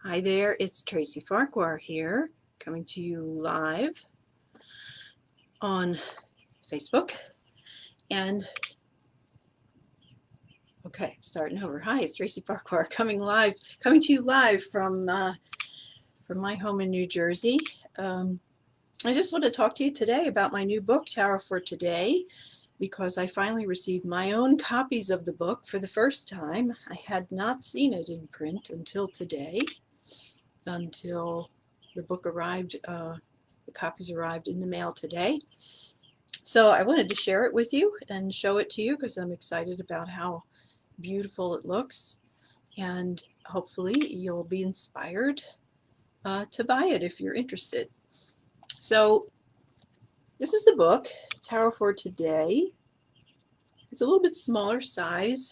Hi there, it's Tracy Farquhar here, coming to you live on Facebook. And okay, starting over. Hi, it's Tracy Farquhar coming to you live from my home in New Jersey. I just want to talk to you today about my new book, Tarot for Today, because I finally received my own copies of the book for the first time. I had not seen it in print until today, until the book arrived. The copies arrived in the mail today. So I wanted to share it with you and show it to you because I'm excited about how beautiful it looks. And hopefully you'll be inspired to buy it if you're interested. So this is the book, Tarot for Today. It's a little bit smaller size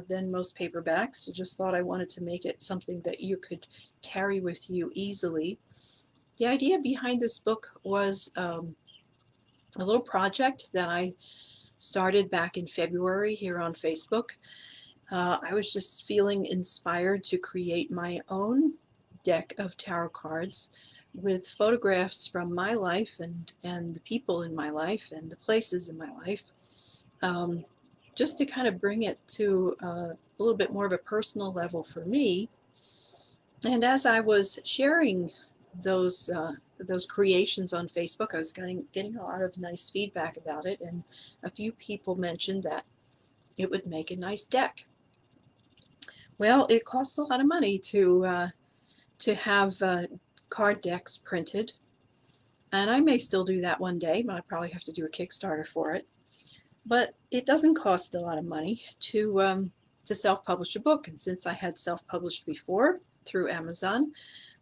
than most paperbacks. So just thought I wanted to make it something that you could carry with you easily. The idea behind this book was a little project that I started back in February here on Facebook. I was just feeling inspired to create my own deck of tarot cards with photographs from my life and the people in my life and the places in my life, just to kind of bring it to a little bit more of a personal level for me. And as I was sharing those creations on Facebook, I was getting a lot of nice feedback about it, and a few people mentioned that it would make a nice deck. Well, it costs a lot of money to have card decks printed, and I may still do that one day, but I probably have to do a Kickstarter for it. But it doesn't cost a lot of money to self-publish a book, and since I had self-published before through Amazon,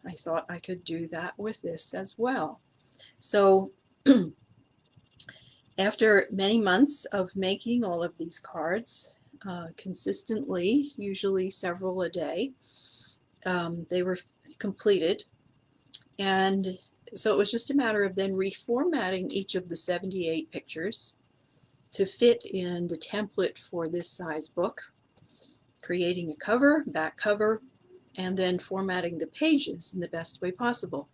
I thought I could do that with this as well. So after many months of making all of these cards consistently, usually several a day, they were completed. And so it was just a matter of then reformatting each of the 78 pictures to fit in the template for this size book, creating a cover, back cover, and then formatting the pages in the best way possible.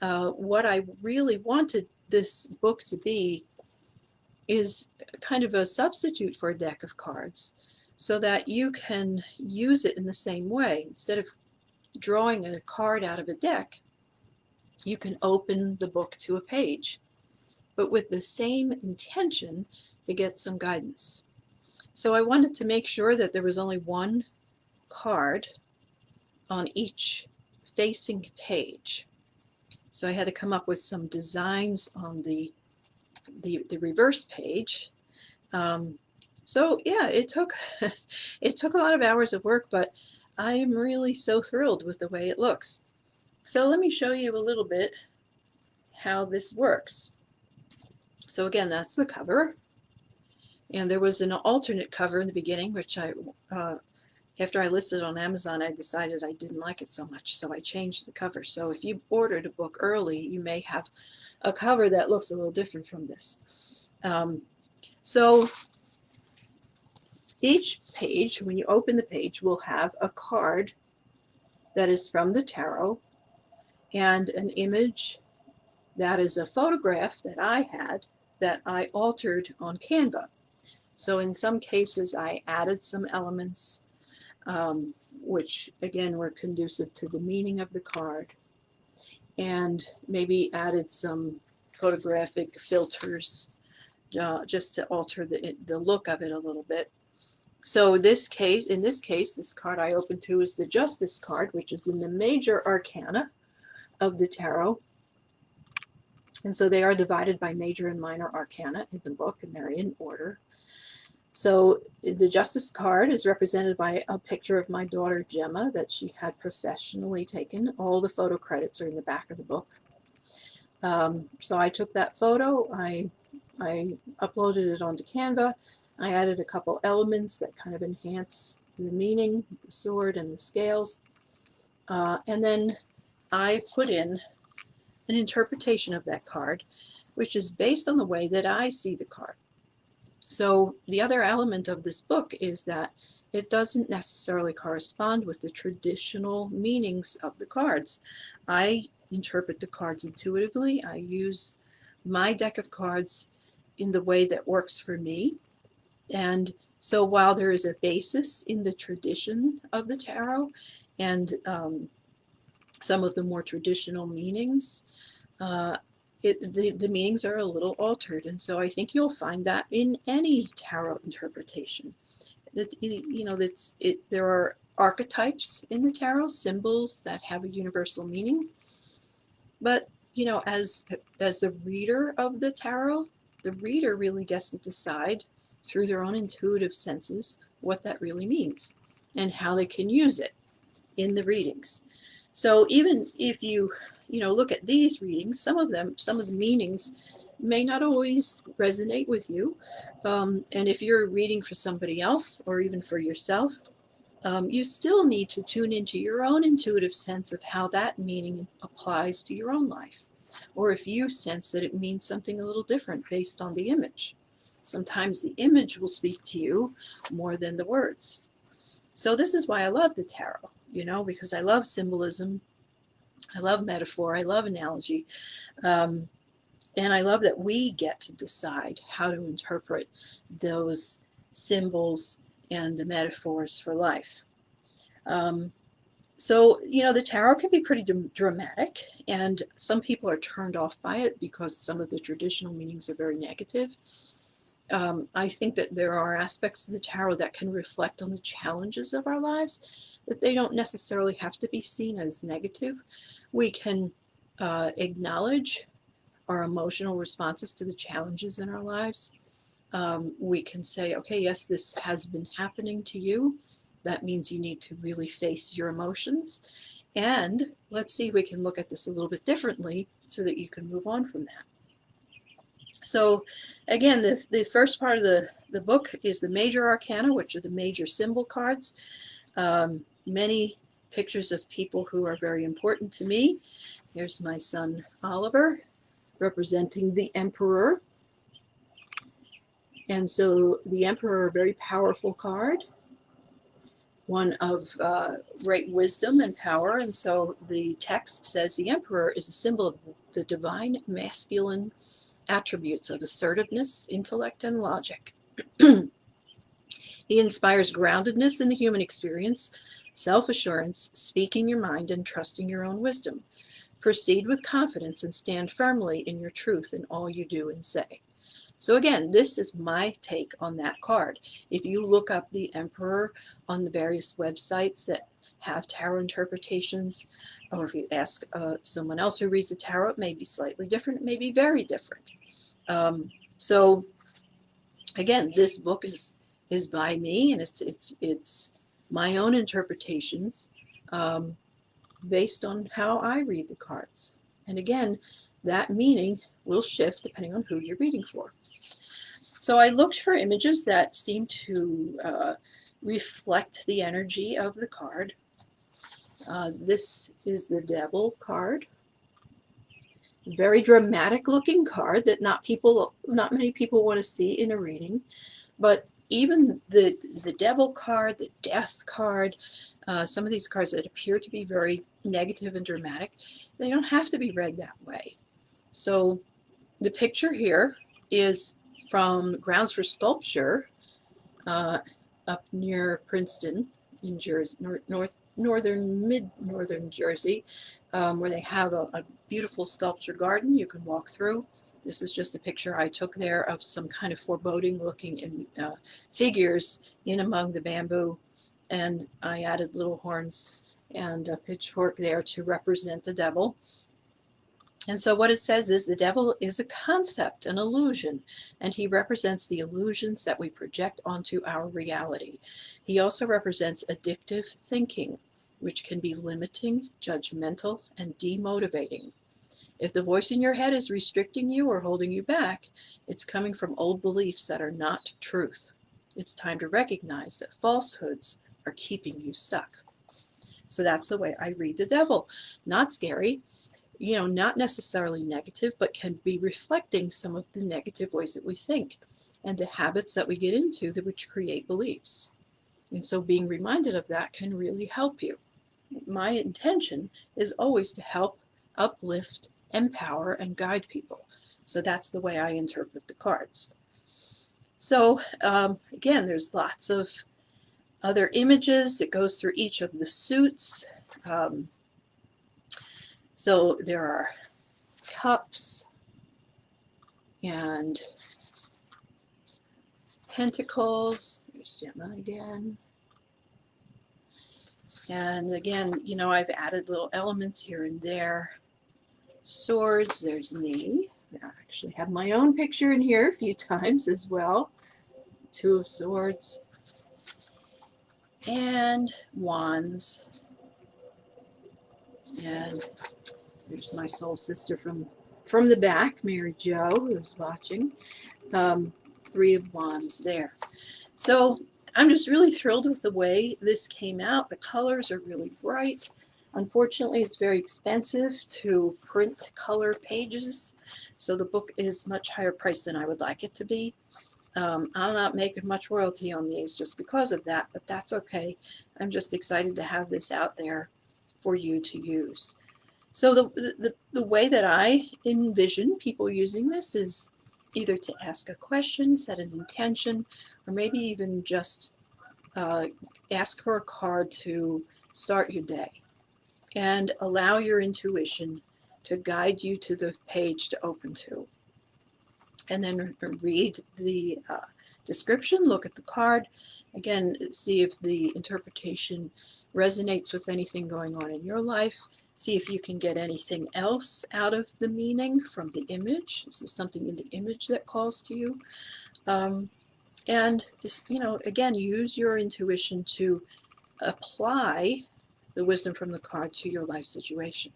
What I really wanted this book to be is kind of a substitute for a deck of cards, so that you can use it in the same way. Instead of drawing a card out of a deck, you can open the book to a page, but with the same intention to get some guidance. So I wanted to make sure that there was only one card on each facing page. So I had to come up with some designs on the reverse page. So yeah, it took a lot of hours of work, but I am really so thrilled with the way it looks. So let me show you a little bit how this works. So again, that's the cover. And there was an alternate cover in the beginning, which after I listed on Amazon, I decided I didn't like it so much, so I changed the cover. So if you ordered a book early, you may have a cover that looks a little different from this. So each page, when you open the page, will have a card that is from the tarot and an image that is a photograph that I had that I altered on Canva. So in some cases, I added some elements which, again, were conducive to the meaning of the card, and maybe added some photographic filters just to alter the look of it a little bit. So in this case, this card I opened to is the Justice card, which is in the major arcana of the tarot. And so they are divided by major and minor arcana in the book, and they're in order. So the Justice card is represented by a picture of my daughter Gemma that she had professionally taken. All the photo credits are in the back of the book. So I took that photo, I uploaded it onto Canva. I added a couple elements that kind of enhance the meaning, the sword and the scales. And then I put in an interpretation of that card, which is based on the way that I see the card. So the other element of this book is that it doesn't necessarily correspond with the traditional meanings of the cards. I interpret the cards intuitively. I use my deck of cards in the way that works for me. And so while there is a basis in the tradition of the tarot and some of the more traditional meanings, the meanings are a little altered. And so I think you'll find that in any tarot interpretation. That there are archetypes in the tarot, symbols that have a universal meaning. But as the reader of the tarot, the reader really gets to decide through their own intuitive senses what that really means and how they can use it in the readings. So even if you look at these readings, some of the meanings may not always resonate with you. And if you're reading for somebody else or even for yourself, you still need to tune into your own intuitive sense of how that meaning applies to your own life. Or if you sense that it means something a little different based on the image. Sometimes the image will speak to you more than the words. So this is why I love the tarot, because I love symbolism. I love metaphor. I love analogy. And I love that we get to decide how to interpret those symbols and the metaphors for life. So, the tarot can be pretty dramatic, and some people are turned off by it because some of the traditional meanings are very negative. I think that there are aspects of the tarot that can reflect on the challenges of our lives, that they don't necessarily have to be seen as negative. We can acknowledge our emotional responses to the challenges in our lives. We can say, okay, yes, this has been happening to you. That means you need to really face your emotions. And let's see if we can look at this a little bit differently so that you can move on from that. So again, the first part of the book is the major arcana, which are the major symbol cards. Many pictures of people who are very important to me. Here's my son Oliver, representing the Emperor. And so the Emperor, a very powerful card, one of great wisdom and power. And so the text says the Emperor is a symbol of the divine masculine attributes of assertiveness, intellect, and logic. He inspires groundedness in the human experience, self-assurance, speaking your mind, and trusting your own wisdom. Proceed with confidence and stand firmly in your truth in all you do and say. So again, this is my take on that card. If you look up the Emperor on the various websites that have tarot interpretations, or if you ask someone else who reads the tarot, it may be slightly different, it may be very different. So again, this book is by me, and it's my own interpretations based on how I read the cards. And again, that meaning will shift depending on who you're reading for. So I looked for images that seem to reflect the energy of the card. This is the Devil card. Very dramatic looking card that not many people want to see in a reading. But even the Devil card, the Death card, some of these cards that appear to be very negative and dramatic, they don't have to be read that way. So the picture here is from Grounds for Sculpture up near Princeton in Jersey, mid-northern Jersey, where they have a beautiful sculpture garden you can walk through. This is just a picture I took there of some kind of foreboding looking figures in among the bamboo, and I added little horns and a pitchfork there to represent the devil. And so what it says is the devil is a concept, an illusion, and he represents the illusions that we project onto our reality. He also represents addictive thinking, which can be limiting, judgmental, and demotivating. If the voice in your head is restricting you or holding you back, it's coming from old beliefs that are not truth. It's time to recognize that falsehoods are keeping you stuck. So that's the way I read the devil. Not scary, not necessarily negative, but can be reflecting some of the negative ways that we think and the habits that we get into which create beliefs. And so being reminded of that can really help you. My intention is always to help, uplift, empower, and guide people. So that's the way I interpret the cards. So again, there's lots of other images that goes through each of the suits. So there are cups and pentacles. There's Gemma again. And again, you know, I've added little elements here and there. Swords, there's me. I actually have my own picture in here a few times as well. Two of Swords. And Wands. And there's my soul sister from the back, Mary Jo, who's watching. Three of Wands there. So I'm just really thrilled with the way this came out. The colors are really bright. Unfortunately, it's very expensive to print color pages, so the book is much higher priced than I would like it to be. I'm not making much royalty on these just because of that, but that's okay. I'm just excited to have this out there for you to use. So the way that I envision people using this is either to ask a question, set an intention, or maybe even just ask for a card to start your day and allow your intuition to guide you to the page to open to. And then read the description, look at the card, again, see if the interpretation resonates with anything going on in your life. See if you can get anything else out of the meaning from the image. Is there something in the image that calls to you? And just, you know, again, use your intuition to apply the wisdom from the card to your life situation.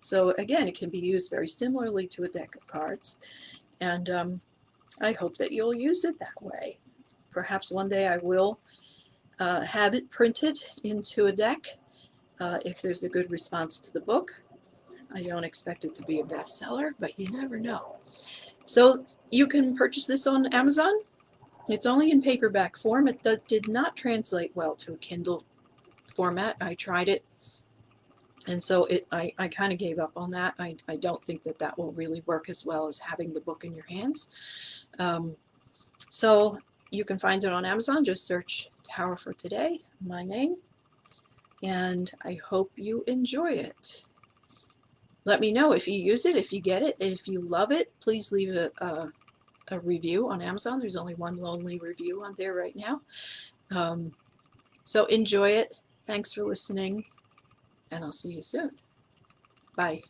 So again, it can be used very similarly to a deck of cards. And I hope that you'll use it that way. Perhaps one day I will have it printed into a deck if there's a good response to the book. I don't expect it to be a bestseller, but you never know. So you can purchase this on Amazon. It's only in paperback form. It did not translate well to a Kindle format. I tried it, and so I kind of gave up on that. I don't think that will really work as well as having the book in your hands. So you can find it on Amazon. Just search Tower for Today, my name, and I hope you enjoy it. Let me know if you use it, if you get it, if you love it. Please leave a review on Amazon. There's only one lonely review on there right now. So enjoy it. Thanks for listening, and I'll see you soon. Bye.